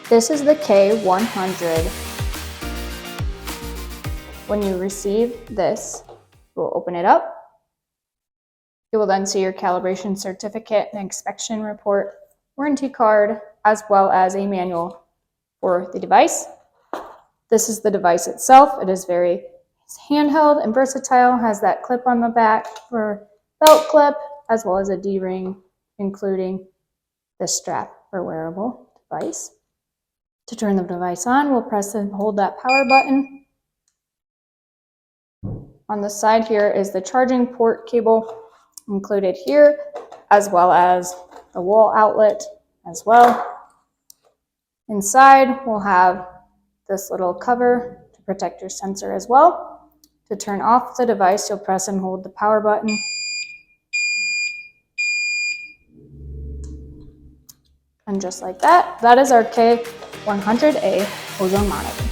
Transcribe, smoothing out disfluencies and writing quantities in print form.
This is the K-100. When you receive this, we'll open it up. You will then see your calibration certificate and inspection report, warranty card, as well as a manual for the device. This is the device itself. It is very handheld and versatile, has that clip on the back for belt clip, as well as a D-ring, including the strap for wearable device. To turn the device on, we'll press and hold that power button. On the side here is the charging port cable included here, as well as the wall outlet as well. Inside, we'll have this little cover to protect your sensor as well. To turn off the device, you'll press and hold the power button. And just like that, that is our K-100A ozone monitor.